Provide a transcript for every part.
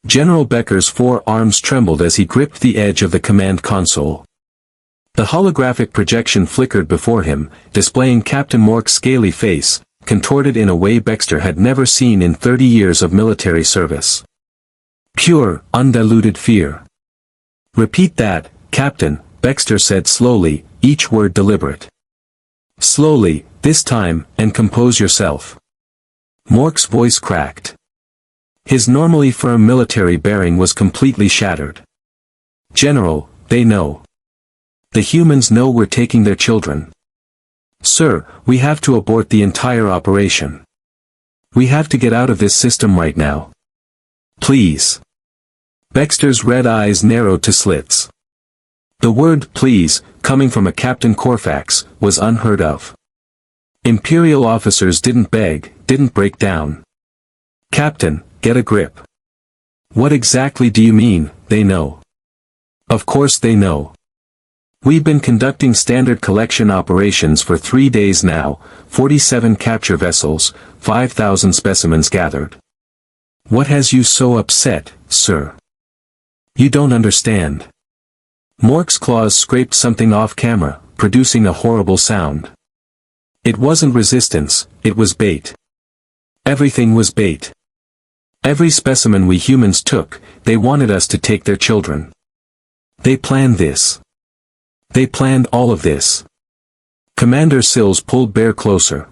General Becker's forearms trembled as he gripped the edge of the command console. The holographic projection flickered before him, displaying Captain Mork's scaly face, contorted in a way Baxter had never seen in 30 years of military service. Pure, undiluted fear. "Repeat that, Captain," Baxter said slowly, each word deliberate. "Slowly, this time, and compose yourself." Mork's voice cracked. His normally firm military bearing was completely shattered. "General, they know. The humans know we're taking their children. Sir, we have to abort the entire operation. We have to get out of this system right now. Please." Baxter's red eyes narrowed to slits. The word "please," coming from a Captain Corfax, was unheard of. Imperial officers didn't beg, didn't break down. "Captain, get a grip. What exactly do you mean, they know?" "Of course they know. We've been conducting standard collection operations for 3 days now, 47 capture vessels, 5,000 specimens gathered." "What has you so upset, sir? You don't understand." Mork's claws scraped something off camera, producing a horrible sound. It wasn't resistance, it was bait. Everything was bait. Every specimen we humans took, they wanted us to take their children. They planned this. They planned all of this. Commander Sills pulled Bear closer.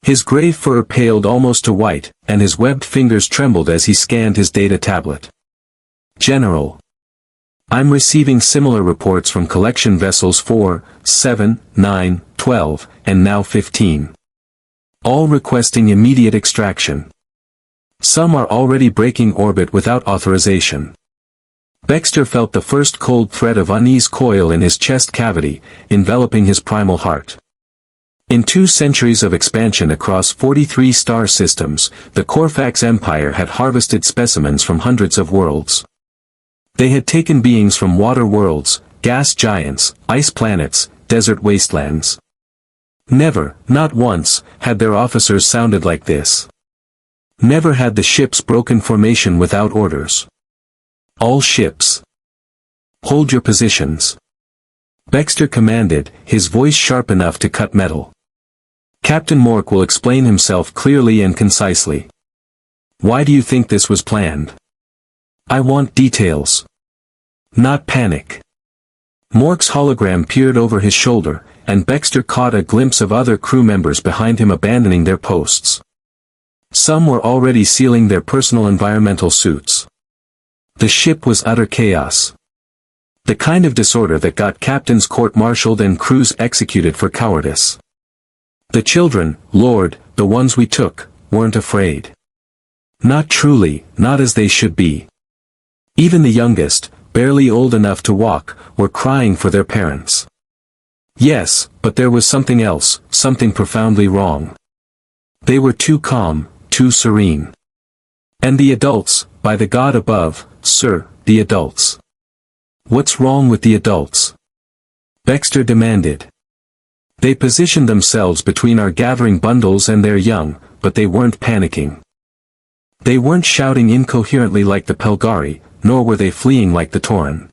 His gray fur paled almost to white, and his webbed fingers trembled as he scanned his data tablet. "General. I'm receiving similar reports from collection vessels 4, 7, 9, 12, and now 15. All requesting immediate extraction. Some are already breaking orbit without authorization." Baxter felt the first cold thread of unease coil in his chest cavity, enveloping his primal heart. In 2 centuries of expansion across 43 star systems, the Corfax Empire had harvested specimens from hundreds of worlds. They had taken beings from water worlds, gas giants, ice planets, desert wastelands. Never, not once, had their officers sounded like this. Never had the ships broken formation without orders. "All ships. Hold your positions." Baxter commanded, his voice sharp enough to cut metal. Captain Mork will explain himself clearly and concisely. "Why do you think this was planned? I want details. Not panic." Mork's hologram peered over his shoulder, and Baxter caught a glimpse of other crew members behind him abandoning their posts. Some were already sealing their personal environmental suits. The ship was utter chaos. The kind of disorder that got captains court-martialed and crews executed for cowardice. The children, Lord, the ones we took, weren't afraid. Not truly, not as they should be. Even the youngest, barely old enough to walk, were crying for their parents. Yes, but there was something else, something profoundly wrong. They were too calm, too serene. And the adults, by the God above, sir, the adults. "What's wrong with the adults?" Baxter demanded. They positioned themselves between our gathering bundles and their young, but they weren't panicking. They weren't shouting incoherently like the Pelgari, nor were they fleeing like the Tauren.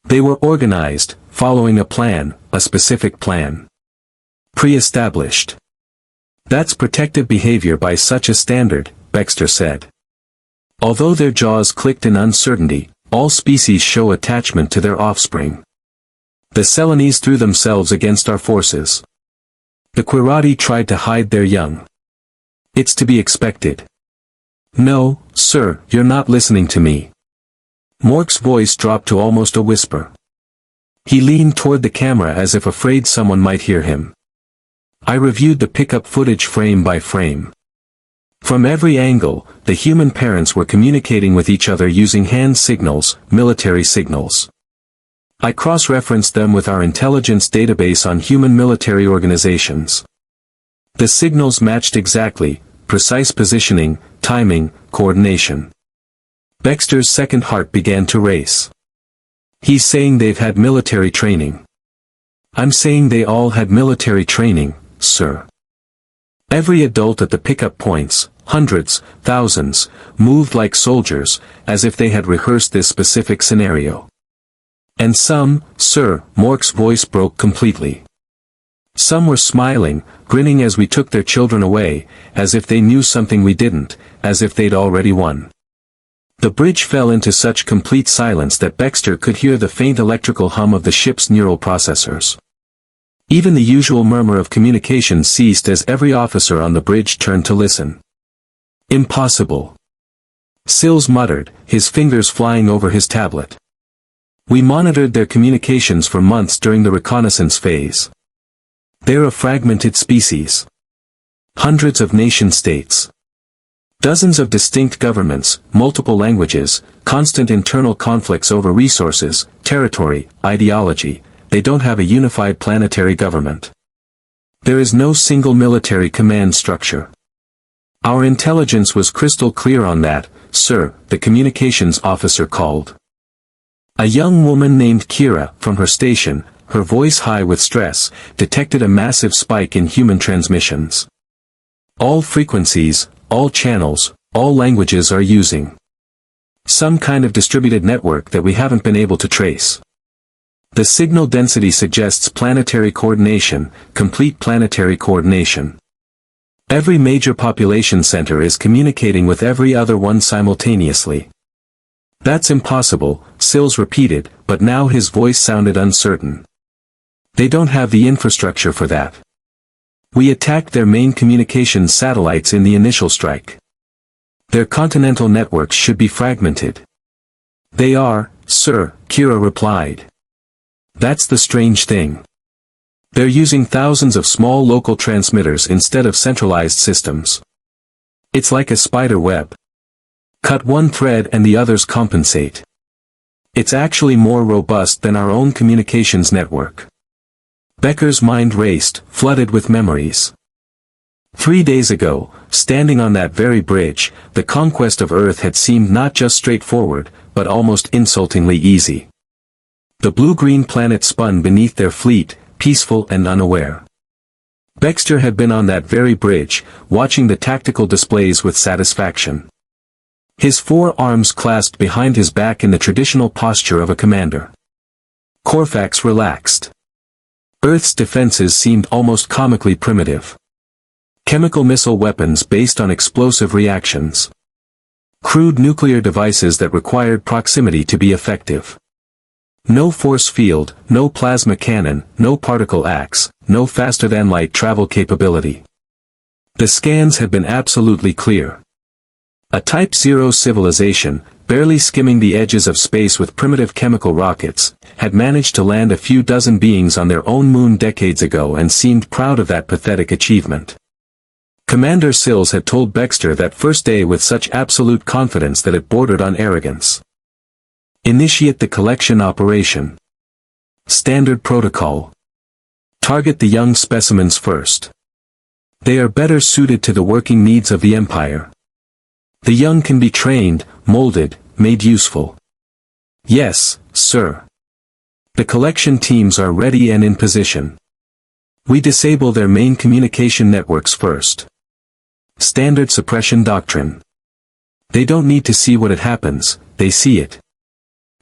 They were organized, following a plan, a specific plan. Pre-established. "That's protective behavior by such a standard," Baxter said. "Although their jaws clicked in uncertainty, all species show attachment to their offspring. The Celanese threw themselves against our forces. The Quirati tried to hide their young. It's to be expected." "No, sir, you're not listening to me." Mork's voice dropped to almost a whisper. He leaned toward the camera as if afraid someone might hear him. "I reviewed the pickup footage frame by frame. From every angle, the human parents were communicating with each other using hand signals, military signals. I cross-referenced them with our intelligence database on human military organizations. The signals matched exactly, precise positioning, timing, coordination." Baxter's second heart began to race. "He's saying they've had military training." "I'm saying they all had military training, sir." Every adult at the pickup points, hundreds, thousands, moved like soldiers, as if they had rehearsed this specific scenario. And some, sir, Mork's voice broke completely. Some were smiling, grinning as we took their children away, as if they knew something we didn't, as if they'd already won. The bridge fell into such complete silence that Baxter could hear the faint electrical hum of the ship's neural processors. Even the usual murmur of communication ceased as every officer on the bridge turned to listen. Impossible. Sills muttered, his fingers flying over his tablet. We monitored their communications for months during the reconnaissance phase. They're a fragmented species. Hundreds of nation-states. Dozens of distinct governments, multiple languages, constant internal conflicts over resources, territory, ideology. They don't have a unified planetary government. There is no single military command structure. Our intelligence was crystal clear on that, sir, the communications officer called. A young woman named Kira, from her station, her voice high with stress, detected a massive spike in human transmissions. All frequencies, all channels, all languages are using some kind of distributed network that we haven't been able to trace. The signal density suggests planetary coordination, complete planetary coordination. Every major population center is communicating with every other one simultaneously. That's impossible, Sills repeated, but now his voice sounded uncertain. They don't have the infrastructure for that. We attacked their main communications satellites in the initial strike. Their continental networks should be fragmented. They are, sir, Kira replied. That's the strange thing. They're using thousands of small local transmitters instead of centralized systems. It's like a spider web. Cut one thread and the others compensate. It's actually more robust than our own communications network. Becker's mind raced, flooded with memories. 3 days ago, standing on that very bridge, the conquest of Earth had seemed not just straightforward, but almost insultingly easy. The blue-green planet spun beneath their fleet, peaceful and unaware. Baxter had been on that very bridge, watching the tactical displays with satisfaction. His 4 arms clasped behind his back in the traditional posture of a commander. Corfax relaxed. Earth's defenses seemed almost comically primitive. Chemical missile weapons based on explosive reactions. Crude nuclear devices that required proximity to be effective. No force field, no plasma cannon, no particle axe, no faster-than-light travel capability. The scans had been absolutely clear. A Type 0 civilization, barely skimming the edges of space with primitive chemical rockets, had managed to land a few dozen beings on their own moon decades ago and seemed proud of that pathetic achievement. Commander Sills had told Baxter that first day with such absolute confidence that it bordered on arrogance. Initiate the collection operation. Standard protocol. Target the young specimens first. They are better suited to the working needs of the Empire. The young can be trained, molded, made useful. Yes, sir. The collection teams are ready and in position. We disable their main communication networks first. Standard suppression doctrine. They don't need to see what it happens, they see it.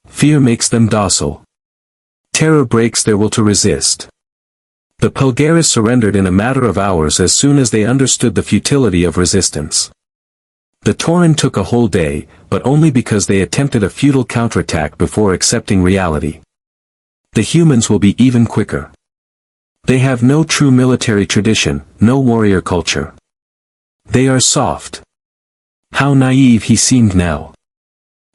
Fear makes them docile. Terror breaks their will to resist. The Pelgaris surrendered in a matter of hours as soon as they understood the futility of resistance. The Tauren took a whole day, but only because they attempted a futile counterattack before accepting reality. The humans will be even quicker. They have no true military tradition, no warrior culture. They are soft. How naive he seemed now.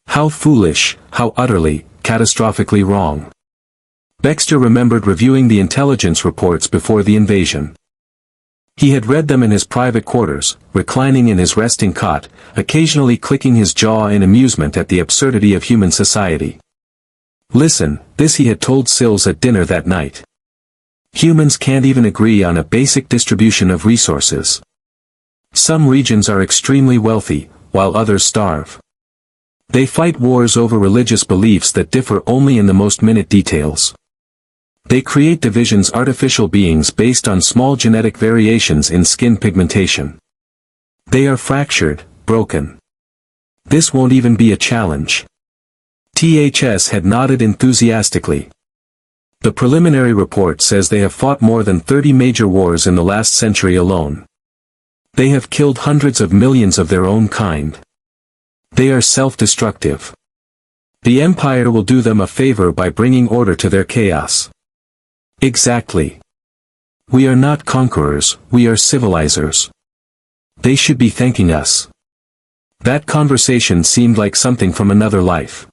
How foolish, how utterly, catastrophically wrong. Baxter remembered reviewing the intelligence reports before the invasion. He had read them in his private quarters, reclining in his resting cot, occasionally clicking his jaw in amusement at the absurdity of human society. Listen, this he had told Sills at dinner that night. Humans can't even agree on a basic distribution of resources. Some regions are extremely wealthy, while others starve. They fight wars over religious beliefs that differ only in the most minute details. They create divisions, artificial beings based on small genetic variations in skin pigmentation. They are fractured, broken. This won't even be a challenge. THS had nodded enthusiastically. The preliminary report says they have fought more than 30 major wars in the last century alone. They have killed hundreds of millions of their own kind. They are self-destructive. The Empire will do them a favor by bringing order to their chaos. Exactly. We are not conquerors, we are civilizers. They should be thanking us. That conversation seemed like something from another life.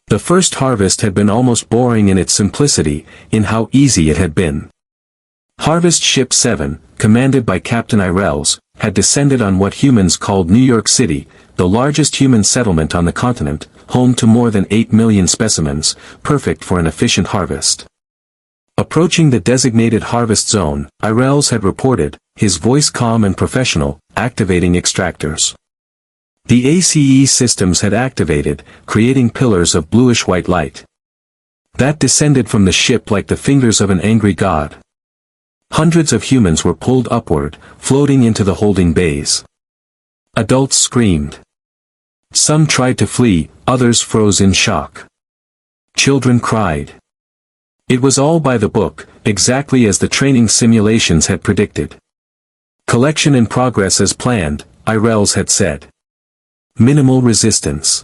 The first harvest had been almost boring in its simplicity, in how easy it had been. Harvest Ship 7, commanded by Captain Irels, had descended on what humans called New York City, the largest human settlement on the continent, home to more than 8 million specimens, perfect for an efficient harvest. Approaching the designated harvest zone, Irels had reported, his voice calm and professional, activating extractors. The ACE systems had activated, creating pillars of bluish-white light. That descended from the ship like the fingers of an angry god. Hundreds of humans were pulled upward, floating into the holding bays. Adults screamed. Some tried to flee, others froze in shock. Children cried. It was all by the book, exactly as the training simulations had predicted. Collection in progress as planned, Irels had said. Minimal resistance.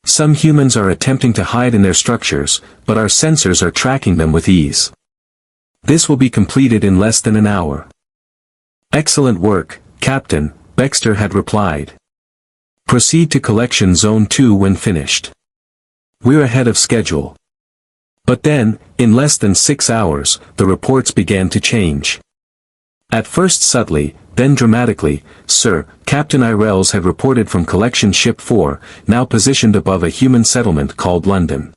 Some humans are attempting to hide in their structures, but our sensors are tracking them with ease. This will be completed in less than an hour. Excellent work, Captain, Baxter had replied. Proceed to Collection Zone 2 when finished. We're ahead of schedule. But then, in less than 6 hours, the reports began to change. At first subtly, then dramatically, Sir, Captain Irels had reported from Collection Ship 4, now positioned above a human settlement called London.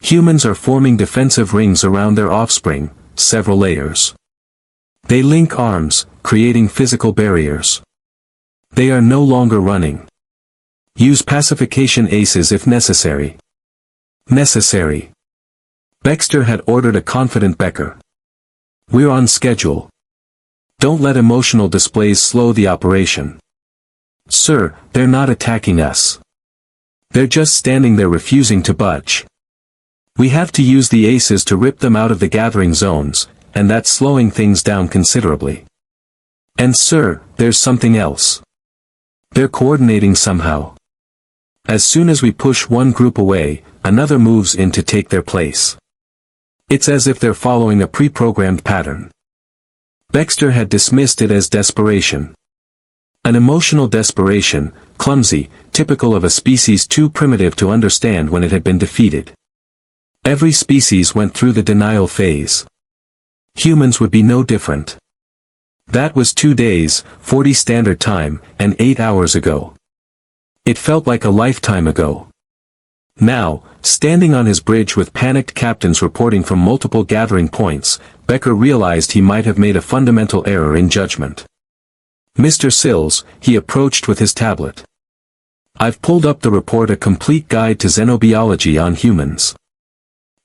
Humans are forming defensive rings around their offspring, several layers. They link arms, creating physical barriers. They are no longer running. Use pacification aces if necessary. Necessary. Baxter had ordered a confident Becker. We're on schedule. Don't let emotional displays slow the operation. Sir, they're not attacking us. They're just standing there refusing to budge. We have to use the aces to rip them out of the gathering zones, and that's slowing things down considerably. And sir, there's something else. They're coordinating somehow. As soon as we push one group away, another moves in to take their place. It's as if they're following a pre-programmed pattern. Baxter had dismissed it as desperation. An emotional desperation, clumsy, typical of a species too primitive to understand when it had been defeated. Every species went through the denial phase. Humans would be no different. That was 2 days, 40 Standard Time, and 8 hours ago. It felt like a lifetime ago. Now, standing on his bridge with panicked captains reporting from multiple gathering points, Becker realized he might have made a fundamental error in judgment. Mr. Sills, he approached with his tablet. I've pulled up the report, A Complete Guide to Xenobiology on Humans.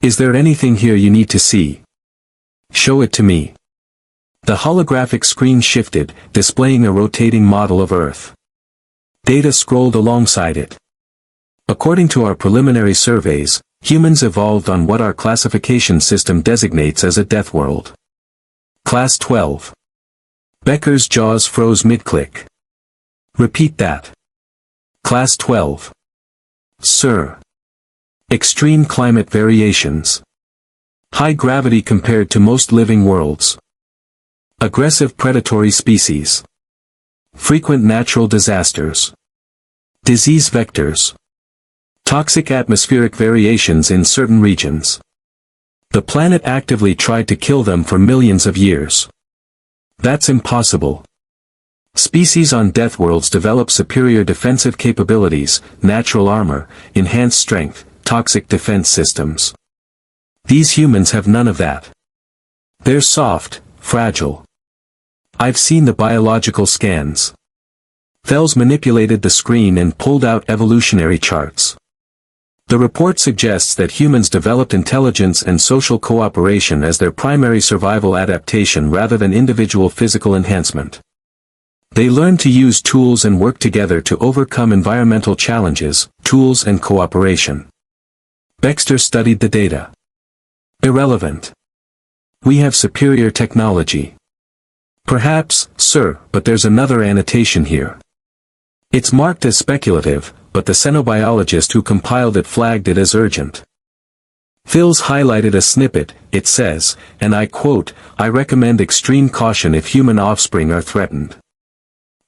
Is there anything here you need to see? Show it to me. The holographic screen shifted, displaying a rotating model of Earth. Data scrolled alongside it. According to our preliminary surveys, humans evolved on what our classification system designates as a death world. Class 12. Becker's jaws froze mid-click. Repeat that. Class 12. Sir. Extreme climate variations. High gravity compared to most living worlds. Aggressive predatory species. Frequent natural disasters. Disease vectors. Toxic atmospheric variations in certain regions. The planet actively tried to kill them for millions of years. That's impossible. Species on death worlds develop superior defensive capabilities, natural armor, enhanced strength, toxic defense systems. These humans have none of that. They're soft, fragile. I've seen the biological scans. Fels manipulated the screen and pulled out evolutionary charts. The report suggests that humans developed intelligence and social cooperation as their primary survival adaptation rather than individual physical enhancement. They learned to use tools and work together to overcome environmental challenges, tools and cooperation. Baxter studied the data. Irrelevant. We have superior technology. Perhaps, sir, but there's another annotation here. It's marked as speculative, but the xenobiologist who compiled it flagged it as urgent. Phil's highlighted a snippet. It says, and I quote, "I recommend extreme caution if human offspring are threatened.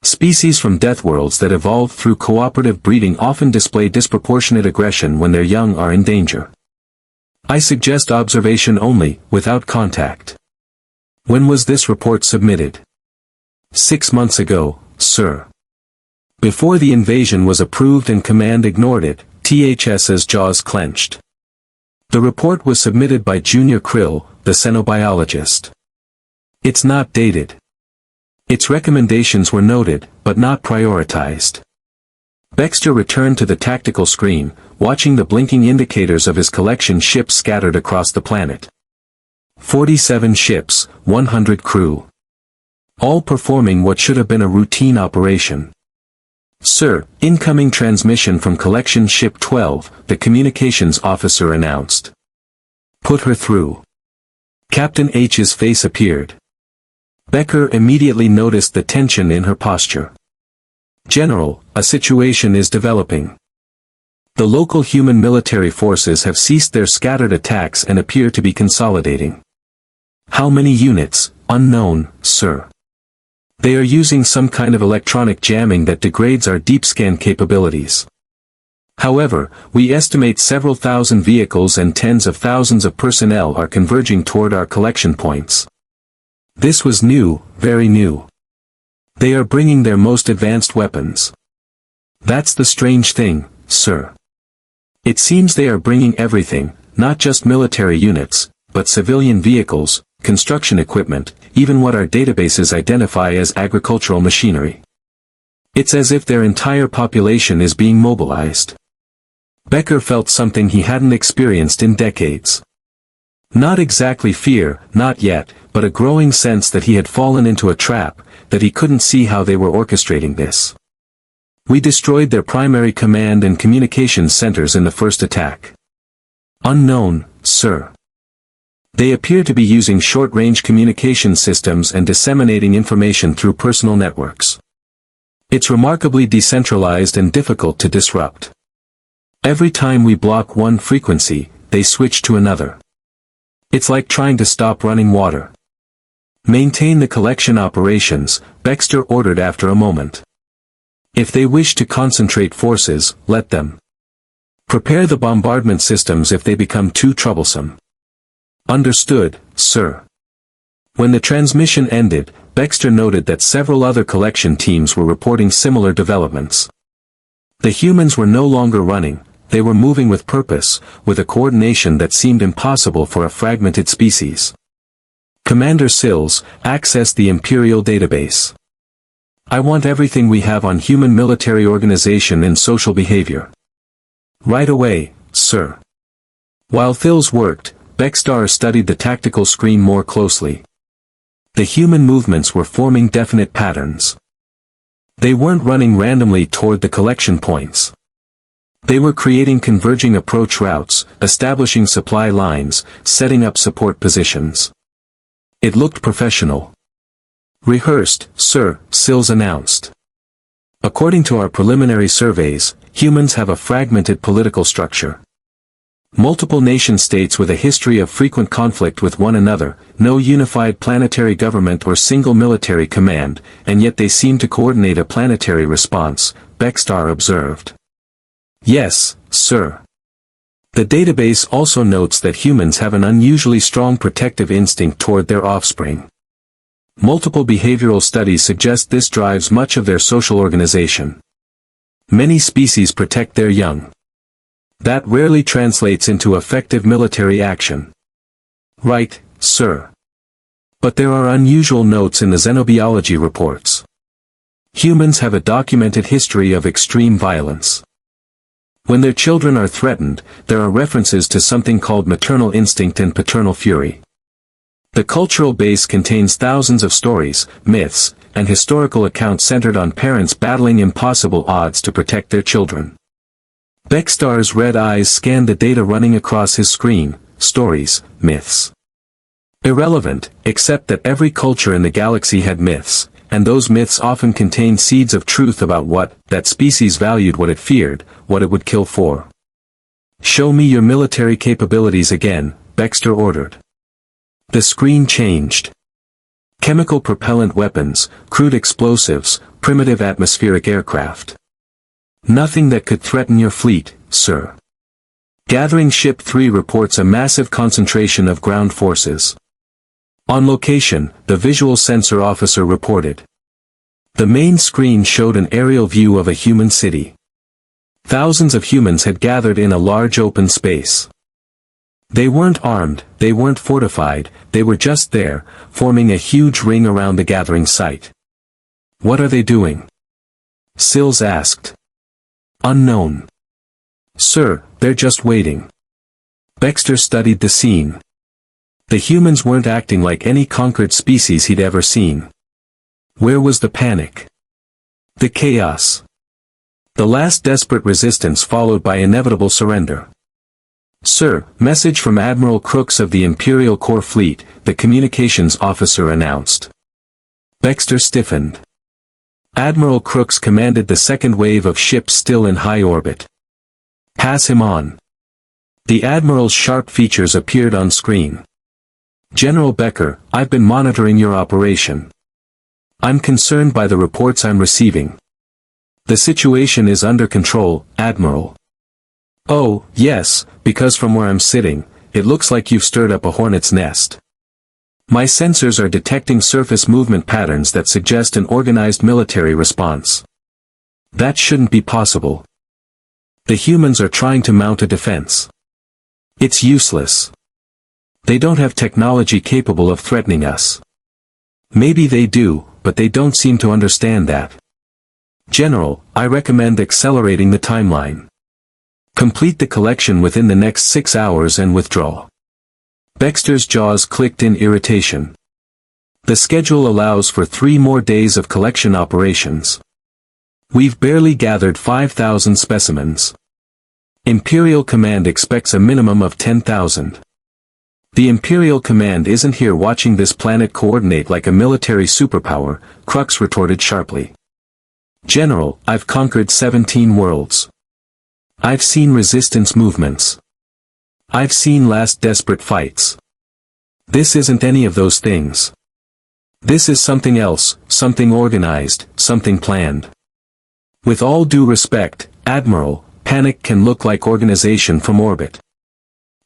Species from death worlds that evolved through cooperative breeding often display disproportionate aggression when their young are in danger. I suggest observation only, without contact." When was this report submitted? 6 months ago, sir. Before the invasion was approved and Command ignored it, THS's jaws clenched. The report was submitted by Junior Krill, the xenobiologist. It's not dated. Its recommendations were noted, but not prioritized. Baxter returned to the tactical screen, watching the blinking indicators of his collection ships scattered across the planet. 47 ships, 100 crew. All performing what should have been a routine operation. "Sir, incoming transmission from Collection Ship 12, the communications officer announced." "Put her through." Captain H's face appeared. Becker immediately noticed the tension in her posture. "General, a situation is developing. The local human military forces have ceased their scattered attacks and appear to be consolidating." "How many units?" "Unknown, sir. They are using some kind of electronic jamming that degrades our deep scan capabilities. However, we estimate several thousand vehicles and tens of thousands of personnel are converging toward our collection points." This was new, very new. They are bringing their most advanced weapons. "That's the strange thing, sir. It seems they are bringing everything, not just military units, but civilian vehicles, construction equipment, even what our databases identify as agricultural machinery. It's as if their entire population is being mobilized." Becker felt something he hadn't experienced in decades. Not exactly fear, not yet, but a growing sense that he had fallen into a trap, that he couldn't see how they were orchestrating this. "We destroyed their primary command and communications centers in the first attack." "Unknown, sir. They appear to be using short-range communication systems and disseminating information through personal networks. It's remarkably decentralized and difficult to disrupt. Every time we block one frequency, they switch to another. It's like trying to stop running water." "Maintain the collection operations," Baxter ordered after a moment. "If they wish to concentrate forces, let them. Prepare the bombardment systems if they become too troublesome." "Understood, sir." When the transmission ended, Baxter noted that several other collection teams were reporting similar developments. The humans were no longer running, they were moving with purpose, with a coordination that seemed impossible for a fragmented species. "Commander Sills, access the Imperial database. I want everything we have on human military organization and social behavior." "Right away, sir." While Phil's worked, Baxter studied the tactical screen more closely. The human movements were forming definite patterns. They weren't running randomly toward the collection points. They were creating converging approach routes, establishing supply lines, setting up support positions. It looked professional. "Rehearsed, sir," Sills announced. "According to our preliminary surveys, humans have a fragmented political structure. Multiple nation-states with a history of frequent conflict with one another, no unified planetary government or single military command, and yet they seem to coordinate a planetary response," Baxter observed. "Yes, sir. The database also notes that humans have an unusually strong protective instinct toward their offspring. Multiple behavioral studies suggest this drives much of their social organization. Many species protect their young. That rarely translates into effective military action." "Right, sir. But there are unusual notes in the xenobiology reports. Humans have a documented history of extreme violence. When their children are threatened, there are references to something called maternal instinct and paternal fury. The cultural base contains thousands of stories, myths, and historical accounts centered on parents battling impossible odds to protect their children. Beckstar's red eyes scanned the data running across his screen: stories, myths. Irrelevant, except that every culture in the galaxy had myths, and those myths often contained seeds of truth about what that species valued, what it feared, what it would kill for. "Show me your military capabilities again," Baxter ordered. The screen changed. Chemical propellant weapons, crude explosives, primitive atmospheric aircraft. "Nothing that could threaten your fleet, sir. Gathering Ship 3 reports a massive concentration of ground forces. On location," the visual sensor officer reported. The main screen showed an aerial view of a human city. Thousands of humans had gathered in a large open space. They weren't armed, they weren't fortified, they were just there, forming a huge ring around the gathering site. "What are they doing?" Sills asked. "Unknown. Sir, they're just waiting." Baxter studied the scene. The humans weren't acting like any conquered species he'd ever seen. Where was the panic? The chaos. The last desperate resistance followed by inevitable surrender. "Sir, message from Admiral Crooks of the Imperial Core Fleet," the communications officer announced. Baxter stiffened. Admiral Crooks commanded the second wave of ships still in high orbit. "Pass him on." The Admiral's sharp features appeared on screen. "General Becker, I've been monitoring your operation. I'm concerned by the reports I'm receiving. The situation is under control, Admiral." "Oh, yes, because from where I'm sitting, it looks like you've stirred up a hornet's nest. My sensors are detecting surface movement patterns that suggest an organized military response. That shouldn't be possible. The humans are trying to mount a defense. It's useless. They don't have technology capable of threatening us. Maybe they do, but they don't seem to understand that. General, I recommend accelerating the timeline. Complete the collection within the next 6 hours and withdraw." Baxter's jaws clicked in irritation. The schedule allows for 3 more days of collection operations. We've barely gathered 5,000 specimens. Imperial Command expects a minimum of 10,000. The Imperial Command isn't here watching this planet coordinate like a military superpower, Crux retorted sharply. "General, I've conquered 17 worlds. I've seen resistance movements. I've seen last desperate fights. This isn't any of those things. This is something else, something organized, something planned. With all due respect, Admiral, panic can look like organization from orbit.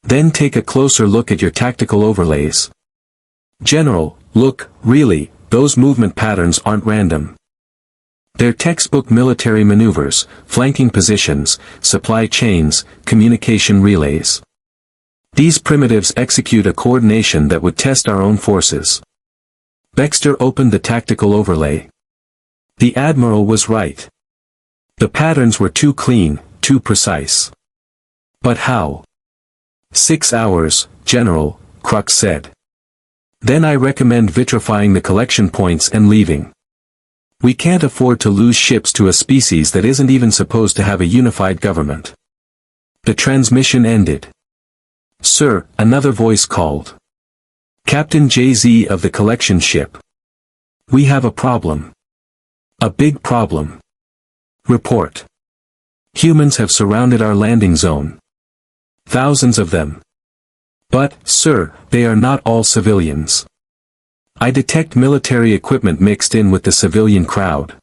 Then take a closer look at your tactical overlays. General, look, really, those movement patterns aren't random. They're textbook military maneuvers, flanking positions, supply chains, communication relays. These primitives execute a coordination that would test our own forces." Baxter opened the tactical overlay. The Admiral was right. The patterns were too clean, too precise. But how? 6 hours, General, Crux said. "Then I recommend vitrifying the collection points and leaving. We can't afford to lose ships to a species that isn't even supposed to have a unified government." The transmission ended. "Sir," another voice called. "Captain JZ of the collection ship. We have a problem. A big problem. Report. Humans have surrounded our landing zone. Thousands of them. But, sir, they are not all civilians. I detect military equipment mixed in with the civilian crowd.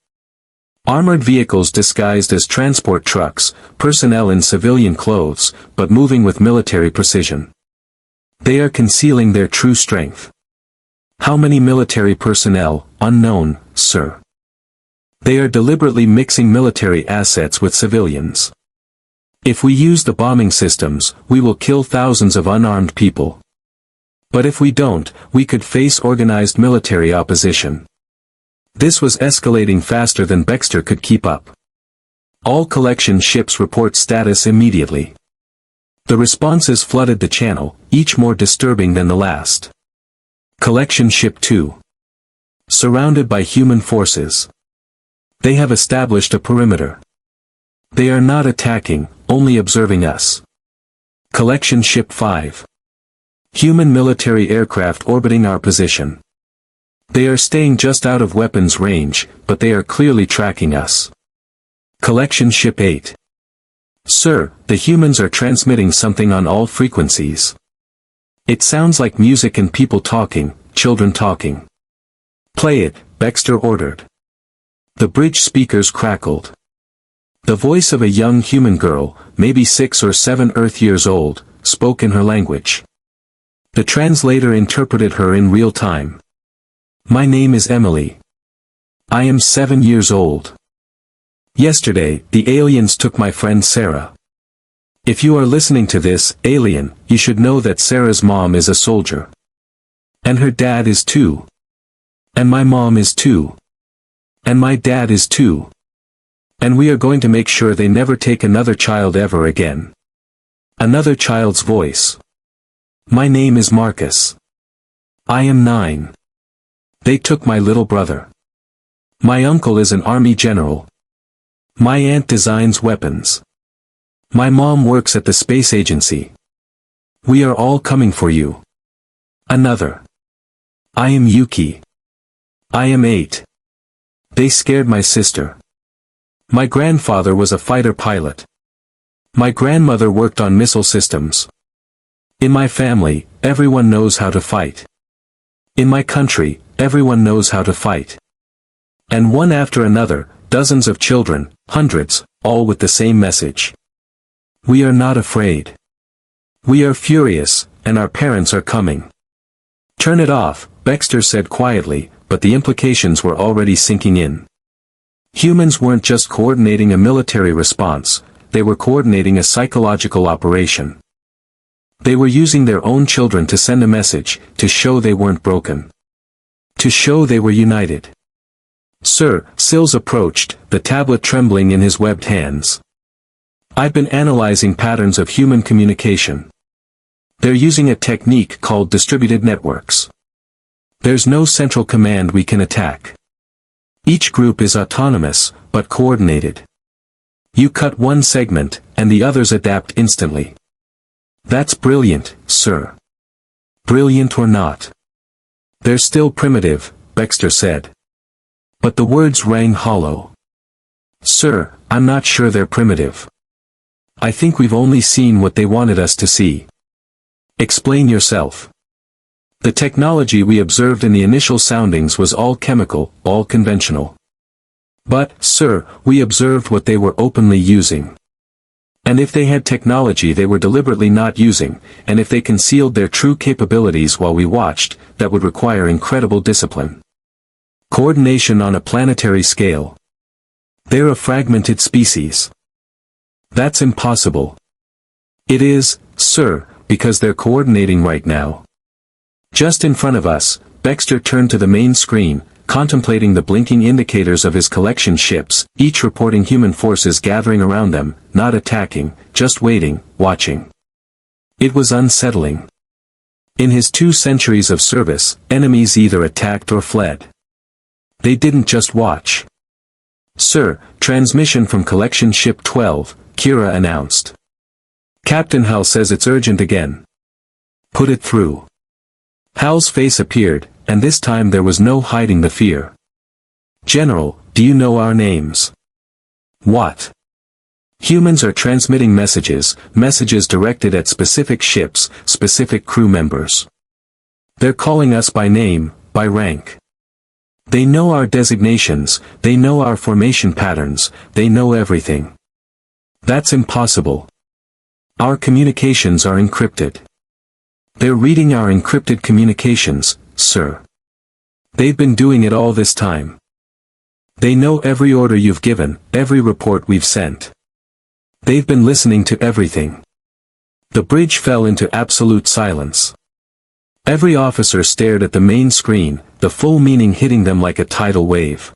Armored vehicles disguised as transport trucks, personnel in civilian clothes, but moving with military precision. They are concealing their true strength. How many military personnel? Unknown, sir. They are deliberately mixing military assets with civilians. If we use the bombing systems, we will kill thousands of unarmed people. But if we don't, we could face organized military opposition." This was escalating faster than Baxter could keep up. All collection ships report status immediately. The responses flooded the channel, each more disturbing than the last. Collection Ship 2. Surrounded by human forces. They have established a perimeter. They are not attacking, only observing us. Collection Ship 5. Human military aircraft orbiting our position. They are staying just out of weapons range, but they are clearly tracking us. Collection Ship 8. Sir, the humans are transmitting something on all frequencies. It sounds like music and people talking, children talking. Play it, Baxter ordered. The bridge speakers crackled. The voice of a young human girl, maybe 6 or 7 Earth years old, spoke in her language. The translator interpreted her in real time. My name is Emily. I am 7 years old. Yesterday, the aliens took my friend Sarah. If you are listening to this, alien, you should know that Sarah's mom is a soldier. And her dad is too. And my mom is too. And my dad is too. And we are going to make sure they never take another child ever again. Another child's voice. My name is Marcus. I am 9. They took my little brother. My uncle is an army general. My aunt designs weapons. My mom works at the space agency. We are all coming for you. Another. I am Yuki. I am 8. They scared my sister. My grandfather was a fighter pilot. My grandmother worked on missile systems. In my family, everyone knows how to fight. In my country, everyone knows how to fight. And one after another, dozens of children, hundreds, all with the same message. We are not afraid. We are furious, and our parents are coming. Turn it off, Baxter said quietly, but the implications were already sinking in. Humans weren't just coordinating a military response, they were coordinating a psychological operation. They were using their own children to send a message, to show they weren't broken. To show they were united. Sir, Sills approached, the tablet trembling in his webbed hands. I've been analyzing patterns of human communication. They're using a technique called distributed networks. There's no central command we can attack. Each group is autonomous, but coordinated. You cut one segment, and the others adapt instantly. That's brilliant, sir. Brilliant or not. They're still primitive, Baxter said. But the words rang hollow. Sir, I'm not sure they're primitive. I think we've only seen what they wanted us to see. Explain yourself. The technology we observed in the initial soundings was all chemical, all conventional. But, sir, we observed what they were openly using. And if they had technology they were deliberately not using, and if they concealed their true capabilities while we watched, that would require incredible discipline. Coordination on a planetary scale. They're a fragmented species. That's impossible. It is, sir, because they're coordinating right now. Just in front of us, Baxter turned to the main screen, contemplating the blinking indicators of his collection ships, each reporting human forces gathering around them, not attacking, just waiting, watching. It was unsettling. In his 2 centuries of service, enemies either attacked or fled. They didn't just watch. Sir, transmission from Collection Ship 12, Kira announced. Captain Hal says it's urgent again. Put it through. Hal's face appeared, and this time there was no hiding the fear. General, do you know our names? What? Humans are transmitting messages directed at specific ships, specific crew members. They're calling us by name, by rank. They know our designations, they know our formation patterns, they know everything. That's impossible. Our communications are encrypted. They're reading our encrypted communications, sir. They've been doing it all this time. They know every order you've given, every report we've sent. They've been listening to everything. The bridge fell into absolute silence. Every officer stared at the main screen, the full meaning hitting them like a tidal wave.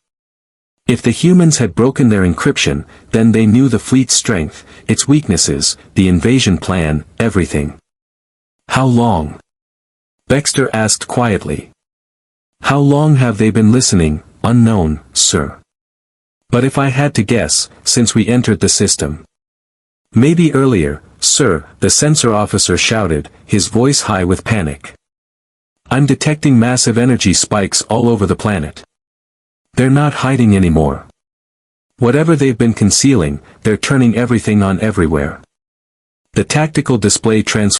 If the humans had broken their encryption, then they knew the fleet's strength, its weaknesses, the invasion plan, everything. How long? Baxter asked quietly. How long have they been listening? Unknown, sir. But if I had to guess, since we entered the system. Maybe earlier, sir, the sensor officer shouted, his voice high with panic. I'm detecting massive energy spikes all over the planet. They're not hiding anymore. Whatever they've been concealing, they're turning everything on everywhere. The tactical display transformed